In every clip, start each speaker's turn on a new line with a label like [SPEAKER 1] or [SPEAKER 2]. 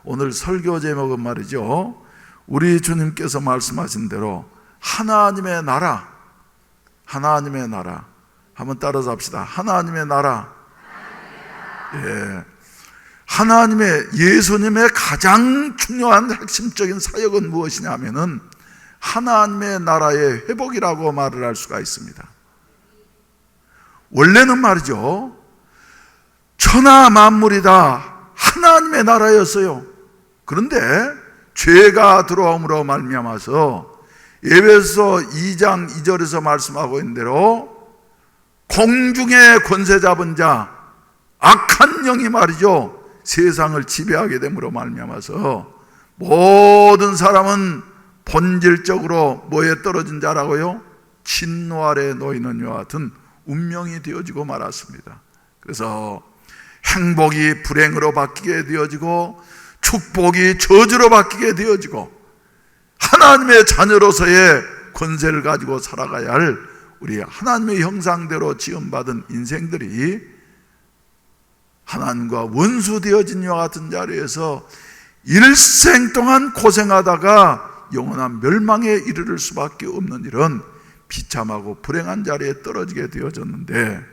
[SPEAKER 1] 오늘 설교 제목은 말이죠, 우리 주님께서 말씀하신 대로 하나님의 나라, 하나님의 나라. 한번 따라서 합시다. 하나님의 나라. 예. 하나님의, 예수님의 가장 중요한 핵심적인 사역은 무엇이냐 하면은 하나님의 나라의 회복이라고 말을 할 수가 있습니다. 원래는 말이죠, 천하 만물이 다 하나님의 나라였어요. 그런데 죄가 들어옴으로 말미암아서 에베소서 2장 2절에서 말씀하고 있는 대로 공중의 권세 잡은 자, 악한 영이 말이죠, 세상을 지배하게 됨으로 말미암아서 모든 사람은 본질적으로 뭐에 떨어진 자라고요? 진노 아래 놓이는 이와 같은 운명이 되어지고 말았습니다. 그래서 행복이 불행으로 바뀌게 되어지고 축복이 저주로 바뀌게 되어지고 하나님의 자녀로서의 권세를 가지고 살아가야 할 우리 하나님의 형상대로 지음받은 인생들이 하나님과 원수되어진 이와 같은 자리에서 일생 동안 고생하다가 영원한 멸망에 이르를 수밖에 없는 이런 비참하고 불행한 자리에 떨어지게 되어졌는데,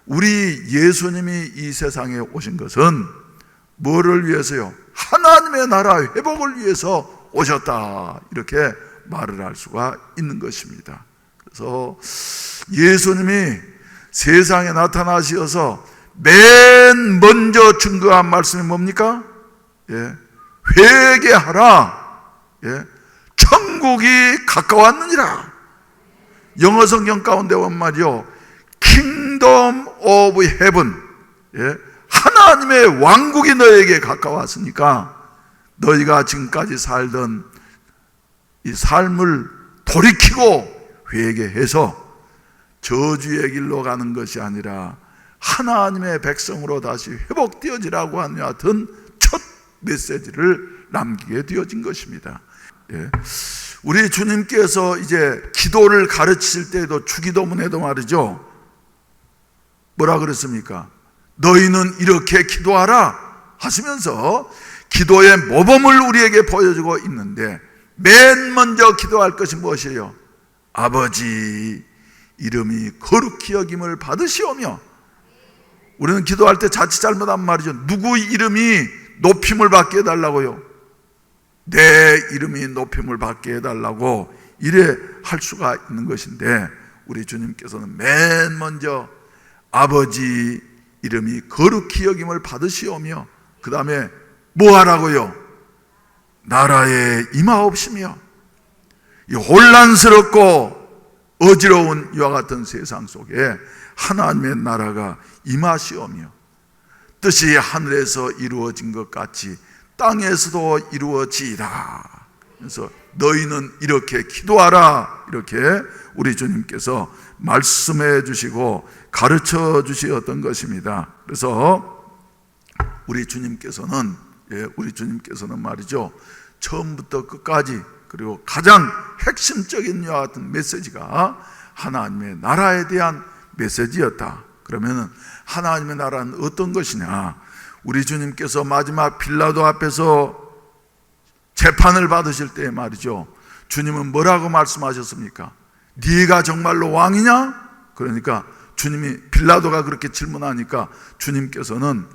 [SPEAKER 1] 우리 예수님이 이 세상에 오신 것은 뭐를 위해서요? 하나님의 나라 회복을 위해서 오셨다, 이렇게 말을 할 수가 있는 것입니다. 그래서 예수님이 세상에 나타나셔서 맨 먼저 증거한 말씀이 뭡니까? 예, 회개하라. 예, 천국이 가까웠느니라. 영어 성경 가운데 보면 말이요, Kingdom of Heaven, 예, 하나님의 왕국이 너에게 가까웠으니까 너희가 지금까지 살던 이 삶을 돌이키고 회개해서 저주의 길로 가는 것이 아니라 하나님의 백성으로 다시 회복되어지라고 하는 같은 첫 메시지를 남기게 되어진 것입니다. 예. 우리 주님께서 이제 기도를 가르치실 때에도 주기도문에도 말이죠, 뭐라 그랬습니까? 너희는 이렇게 기도하라 하시면서 기도의 모범을 우리에게 보여주고 있는데, 맨 먼저 기도할 것이 무엇이에요? 아버지 이름이 거룩히 여김을 받으시오며. 우리는 기도할 때 자칫 잘못한 말이죠. 누구 이름이 높임을 받게 해달라고요? 내 이름이 높임을 받게 해달라고 이래 할 수가 있는 것인데, 우리 주님께서는 맨 먼저 아버지 이름이 거룩히 여김을 받으시오며, 그 다음에 뭐 하라고요? 나라에 임하옵시며. 이 혼란스럽고 어지러운 이와 같은 세상 속에 하나님의 나라가 임하시오며, 뜻이 하늘에서 이루어진 것 같이 땅에서도 이루어지이다. 그래서 너희는 이렇게 기도하라, 이렇게 우리 주님께서 말씀해 주시고 가르쳐 주셨던 것입니다. 그래서 우리 주님께서는 말이죠, 처음부터 끝까지, 그리고 가장 핵심적인 이와 같은 메시지가 하나님의 나라에 대한 메시지였다. 그러면 하나님의 나라는 어떤 것이냐? 우리 주님께서 마지막 빌라도 앞에서 재판을 받으실 때 말이죠, 주님은 뭐라고 말씀하셨습니까? 네가 정말로 왕이냐? 그러니까 주님이, 빌라도가 그렇게 질문하니까 주님께서는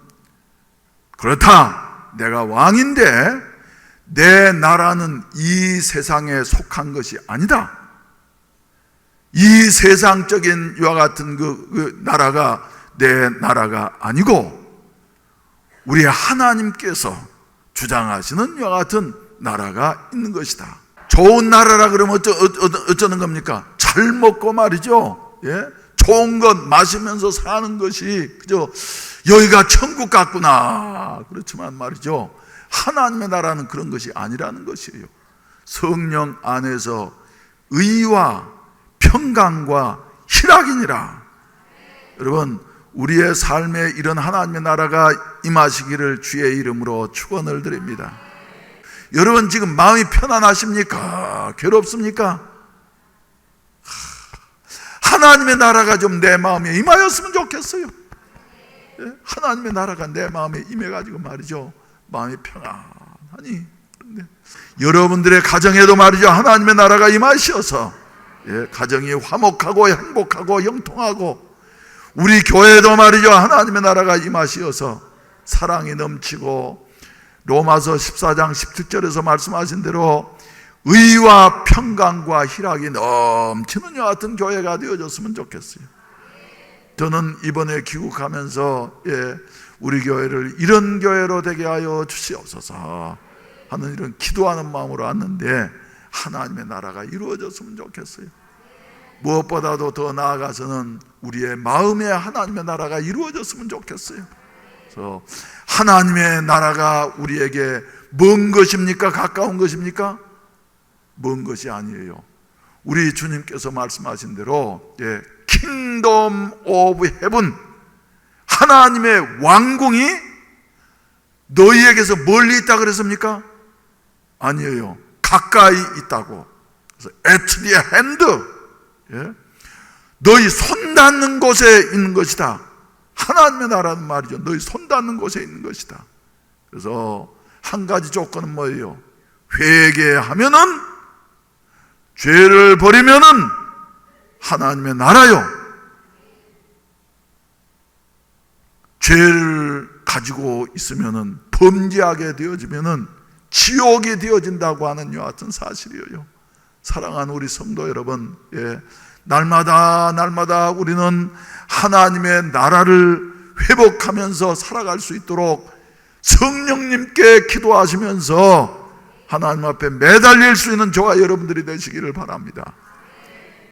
[SPEAKER 1] 그렇다, 내가 왕인데 내 나라는 이 세상에 속한 것이 아니다. 이 세상적인 이와 같은 그 나라가 내 나라가 아니고 우리 하나님께서 주장하시는 이와 같은 나라가 있는 것이다. 좋은 나라라 그러면 어쩌는 겁니까? 잘 먹고 말이죠, 예? 좋은 것 마시면서 사는 것이 그저 여기가 천국 같구나. 그렇지만 말이죠, 하나님의 나라는 그런 것이 아니라는 것이에요. 성령 안에서 의와 평강과 희락이니라. 여러분, 우리의 삶에 이런 하나님의 나라가 임하시기를 주의 이름으로 축원을 드립니다. 여러분, 지금 마음이 편안하십니까? 괴롭습니까? 하나님의 나라가 좀 내 마음에 임하였으면 좋겠어요. 하나님의 나라가 내 마음에 임해가지고 말이죠, 마음이 평안하고 아니, 그런데 여러분들의 가정에도 말이죠, 하나님의 나라가 임하셔서 가정이 화목하고 행복하고 형통하고, 우리 교회도 말이죠, 하나님의 나라가 임하시어서 사랑이 넘치고, 로마서 14장 17절에서 말씀하신 대로 의와 평강과 희락이 넘치는 여와 같은 교회가 되어졌으면 좋겠어요. 저는 이번에 귀국하면서 우리 교회를 이런 교회로 되게 하여 주시옵소서 하는 이런 기도하는 마음으로 왔는데, 하나님의 나라가 이루어졌으면 좋겠어요. 무엇보다도 더 나아가서는 우리의 마음에 하나님의 나라가 이루어졌으면 좋겠어요. 그래서 하나님의 나라가 우리에게 먼 것입니까? 가까운 것입니까? 먼 것이 아니에요. 우리 주님께서 말씀하신 대로 킹덤 오브 헤븐, 하나님의 왕궁이 너희에게서 멀리 있다 그랬습니까? 아니에요. 가까이 있다고. 그래서 at the hand, 너희 손 닿는 곳에 있는 것이다. 하나님의 나라는 말이죠, 너희 손 닿는 곳에 있는 것이다. 그래서 한 가지 조건은 뭐예요? 회개하면은, 죄를 버리면은 하나님의 나라요. 죄를 가지고 있으면은, 범죄하게 되어지면은 지옥이 되어진다고 하는 여와 같은 사실이에요. 사랑하는 우리 성도 여러분, 날마다 우리는 하나님의 나라를 회복하면서 살아갈 수 있도록 성령님께 기도하시면서 하나님 앞에 매달릴 수 있는 저와 여러분들이 되시기를 바랍니다.